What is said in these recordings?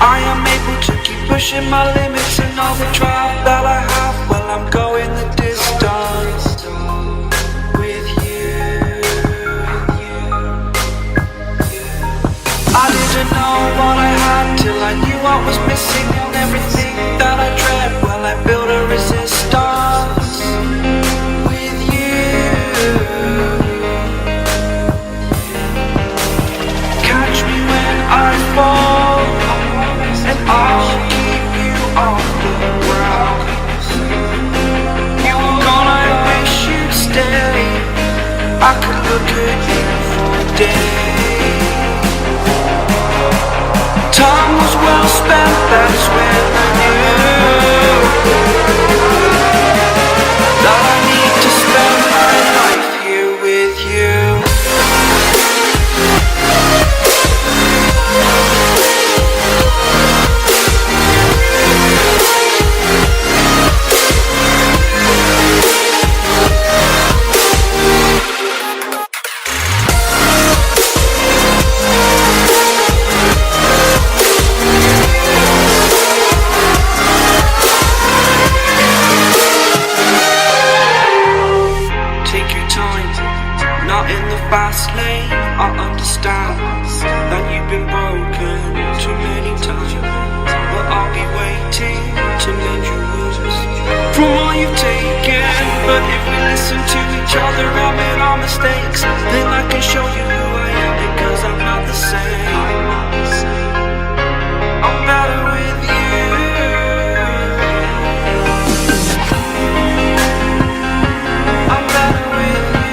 I am able to keep pushing my limits and all the drive that I have. Well, I'm going the distance with you. I didn't know what I had till I knew what was missing, and everything that I dread, well, I built a resistance with you. Catch me when I fall, and I'll keep you off the ground. You were gone, I wish you'd stay. I could look at you for days. Time was well spent, that's when I knew that I need to spend my life here with you. Fast lane, I understand that you've been broken too many times, but I'll be waiting to mend your wounds from all you've taken. But if we listen to each other and made our mistakes, then I can show you who I am, because I'm not the same. I'm better with you. I'm better with you.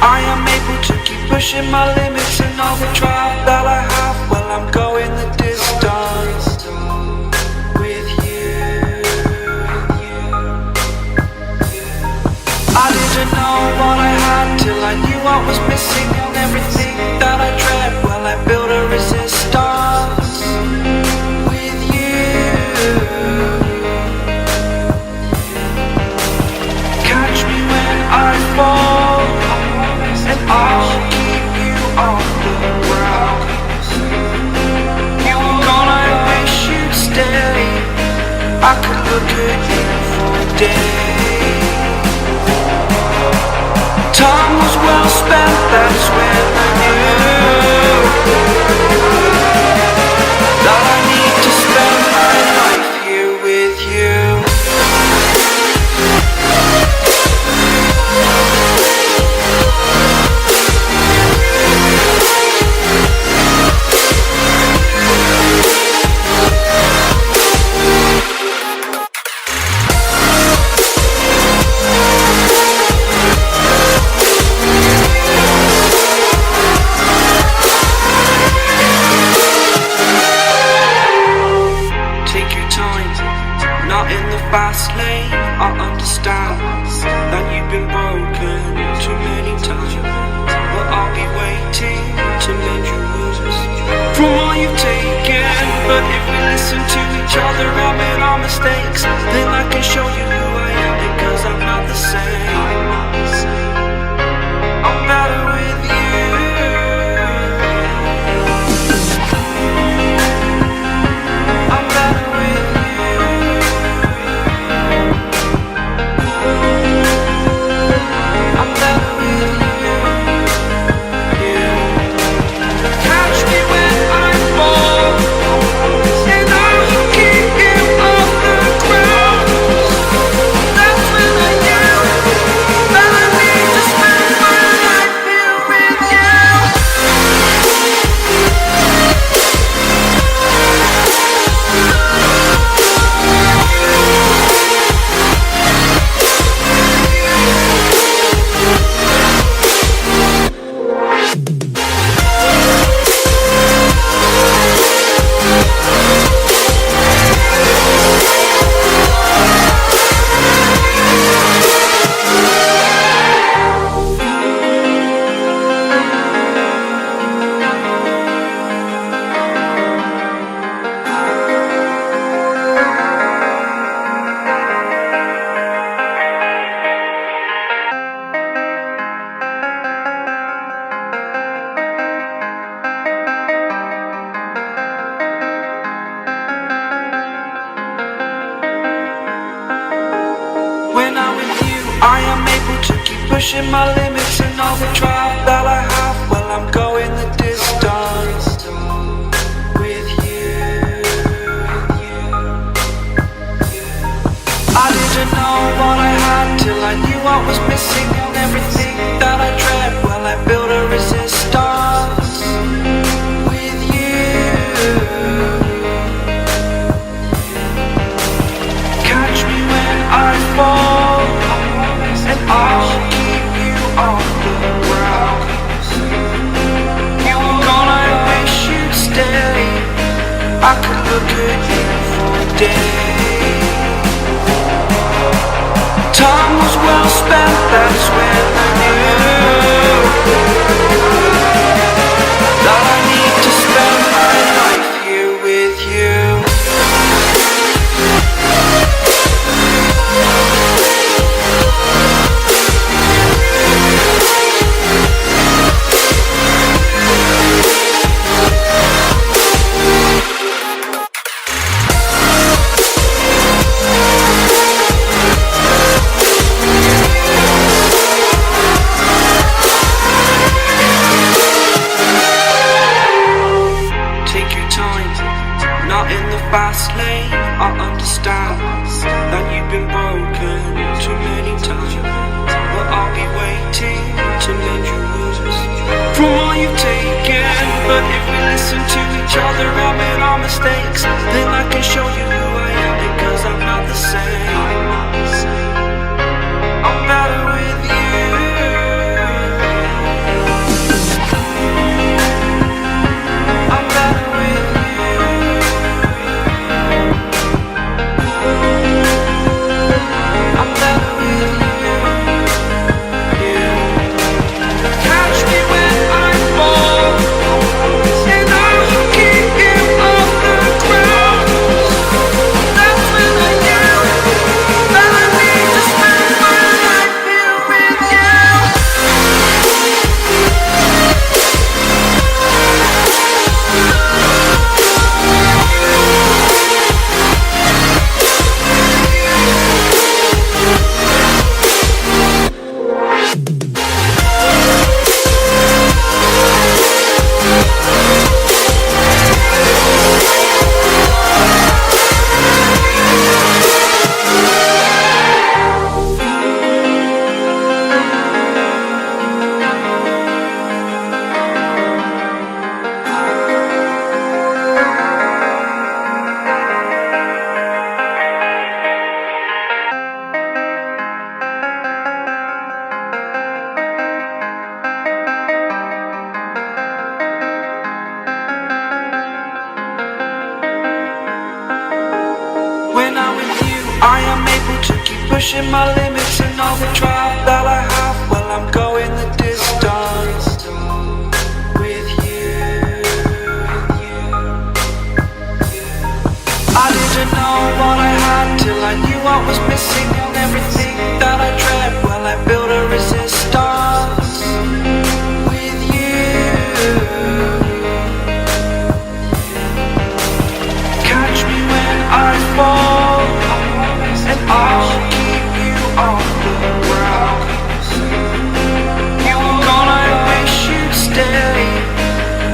I am able to keep pushing my limits and all the drive that I have. Well, I'm going the distance with you. I didn't know what I had till I knew what was missing, and everything that I dread, well, I built a resistance with you. Catch me when I fall, and I'll keep you off the ground. You were gone, I wish you'd stay. I could look at you for days. Time was well spent, that's when I knew that I need to spend my life here with you. Fast lane, I understand that you've been broken too many times, but I'll be waiting to mend your wounds from all you've taken. But if we listen to each other and made our mistakes, then I can show you who I am, because I'm not the same. I'm better with you. When I'm with you, I am able to keep pushing my limits and all the drive that I have. Well, I'm going the distance with you. I didn't know what I had till I knew what was missing, and everything that I dread, well, I built a resistance with you. Catch me when I fall, and I'll keep you off the ground. You were gone, I wish you'd stay. I could look at you for days. Time was well spent, that's when I knew that I need to spend my life here with you. Fast lane, I understand that you've been broken too many times, but I'll be waiting to mend your wounds from all you've taken. But if we listen to each other and made our mistakes, then I can show you who I am, because I'm not the same. I'm better with you. I'm better with you. When I'm with you, I am able to keep pushing my limits and all the drive that I have. Well, I'm going the distance with you. I didn't know what I had till I knew what was missing, and everything that I dread, well, I built a resistance with you. Catch me when I fall, and I'll keep you off the ground. You were gone, I wish you'd stay.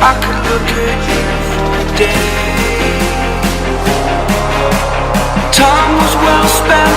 I could look at you for days. Time was well spent.